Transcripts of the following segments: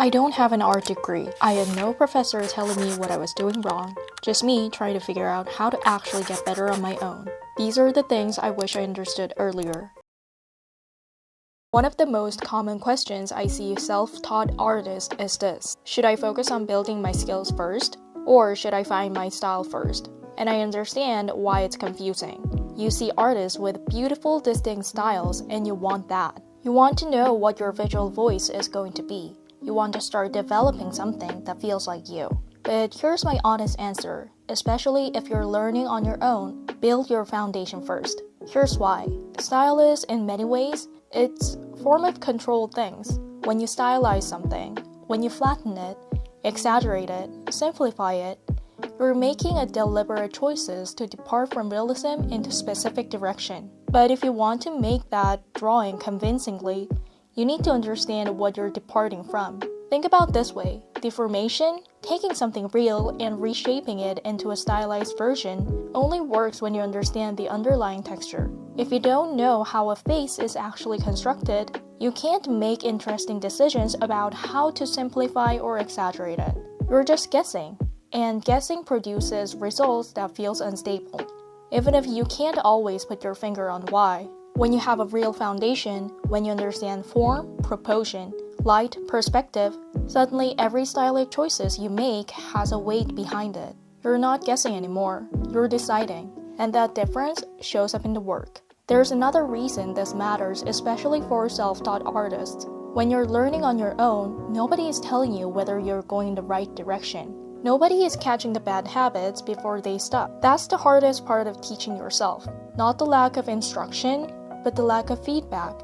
I don't have an art degree. I had no professor telling me what I was doing wrong. Just me trying to figure out how to actually get better on my own. These are the things I wish I understood earlier. One of the most common questions I see self-taught artists is this: should I focus on building my skills first, or should I find my style first? And I understand why it's confusing. You see artists with beautiful, distinct styles, and you want that. You want to know what your visual voice is going to be. You want to start developing something that feels like you. But here's my honest answer. Especially if you're learning on your own, build your foundation first. Here's why. Style is, in many ways, it's a form of controlled things. When you stylize something, when you flatten it, exaggerate it, simplify it, you're making a deliberate choices to depart from realism into specific direction. But if you want to make that drawing convincingly, you need to understand what you're departing from. Think about this way. Deformation, taking something real and reshaping it into a stylized version, only works when you understand the underlying texture. If you don't know how a face is actually constructed, you can't make interesting decisions about how to simplify or exaggerate it. You're just guessing, and guessing produces results that feels unstable, even if you can't always put your finger on why. When you have a real foundation, when you understand form, proportion, light, perspective, suddenly every stylistic choices you make has a weight behind it. You're not guessing anymore, you're deciding, and that difference shows up in the work. There's another reason this matters, especially for self-taught artists. When you're learning on your own, nobody is telling you whether you're going in the right direction. Nobody is catching the bad habits before they stop. That's the hardest part of teaching yourself. Not the lack of instruction, but the lack of feedback.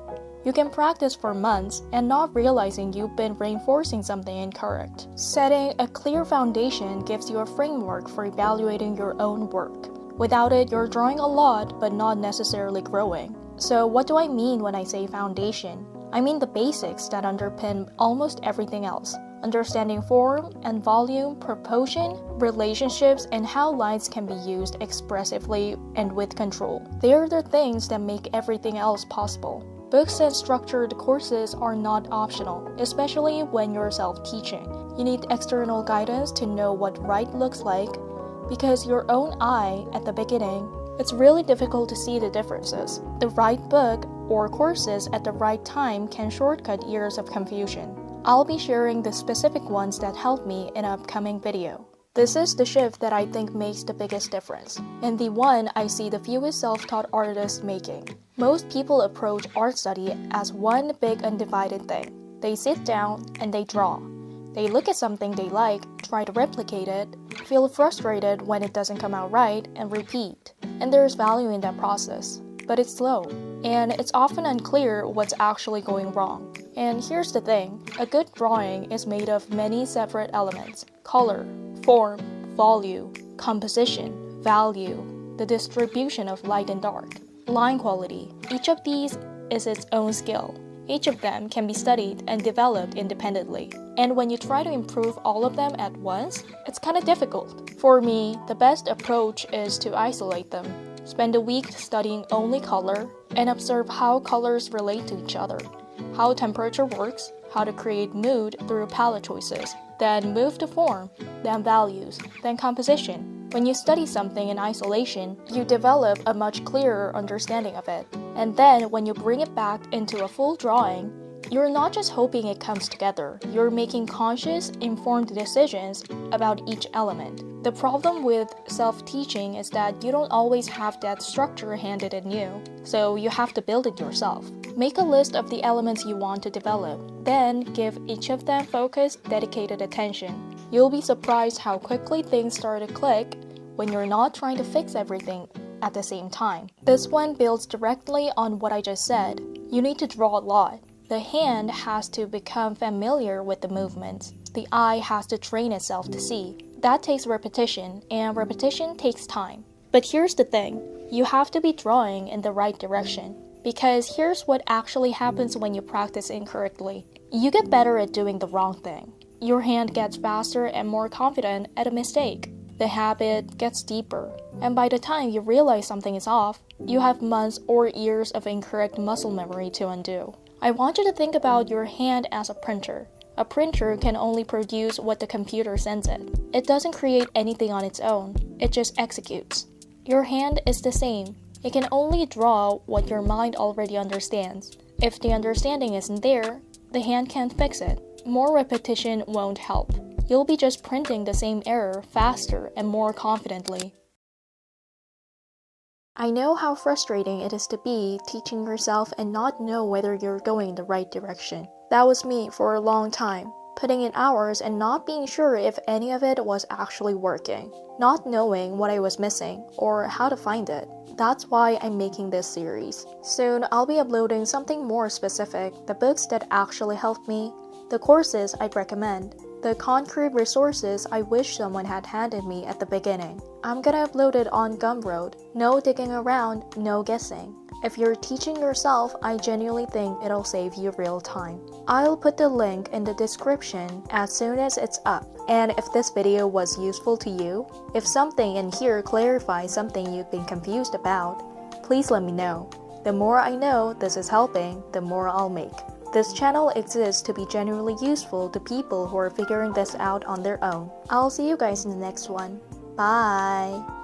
You can practice for months and not realizing you've been reinforcing something incorrect. Setting a clear foundation gives you a framework for evaluating your own work. Without it, you're drawing a lot but not necessarily growing. So what do I mean when I say foundation? I mean the basics that underpin almost everything else. Understanding form and volume, proportion, relationships, and how lines can be used expressively and with control. They are the things that make everything else possible. Books and structured courses are not optional, especially when you're self-teaching. You need external guidance to know what right looks like, because your own eye at the beginning, it's really difficult to see the differences. The right book or courses at the right time can shortcut years of confusion. I'll be sharing the specific ones that helped me in an upcoming video. This is the shift that I think makes the biggest difference, and the one I see the fewest self-taught artists making. Most people approach art study as one big undivided thing. They sit down and they draw. They look at something they like, try to replicate it, feel frustrated when it doesn't come out right, and repeat. And there's value in that process. But it's slow, and it's often unclear what's actually going wrong. And here's the thing, a good drawing is made of many separate elements: color, form, volume, composition, value, the distribution of light and dark, line quality. Each of these is its own skill. Each of them can be studied and developed independently. And when you try to improve all of them at once, it's kind of difficult. For me, the best approach is to isolate them. Spend a week studying only color and observe how colors relate to each other, how temperature works, how to create mood through palette choices, then move to form, then values, then composition. When you study something in isolation, you develop a much clearer understanding of it. And then when you bring it back into a full drawing, you're not just hoping it comes together, you're making conscious, informed decisions about each element. The problem with self-teaching is that you don't always have that structure handed in you, so you have to build it yourself. Make a list of the elements you want to develop, then give each of them focused, dedicated attention. You'll be surprised how quickly things start to click when you're not trying to fix everything at the same time. This one builds directly on what I just said. You need to draw a lot. The hand has to become familiar with the movements. The eye has to train itself to see. That takes repetition, and repetition takes time. But here's the thing, you have to be drawing in the right direction. Because here's what actually happens when you practice incorrectly. You get better at doing the wrong thing. Your hand gets faster and more confident at a mistake. The habit gets deeper, and by the time you realize something is off, you have months or years of incorrect muscle memory to undo. I want you to think about your hand as a printer. A printer can only produce what the computer sends it. It doesn't create anything on its own, it just executes. Your hand is the same. It can only draw what your mind already understands. If the understanding isn't there, the hand can't fix it. More repetition won't help. You'll be just printing the same error faster and more confidently. I know how frustrating it is to be teaching yourself and not know whether you're going the right direction. That was me for a long time, putting in hours and not being sure if any of it was actually working, not knowing what I was missing or how to find it. That's why I'm making this series. Soon, I'll be uploading something more specific, the books that actually helped me, the courses I'd recommend, the concrete resources I wish someone had handed me at the beginning. I'm gonna upload it on Gumroad. No digging around, no guessing. If you're teaching yourself, I genuinely think it'll save you real time. I'll put the link in the description as soon as it's up. And if this video was useful to you, if something in here clarifies something you've been confused about, please let me know. The more I know this is helping, the more I'll make. This channel exists to be genuinely useful to people who are figuring this out on their own. I'll see you guys in the next one. Bye!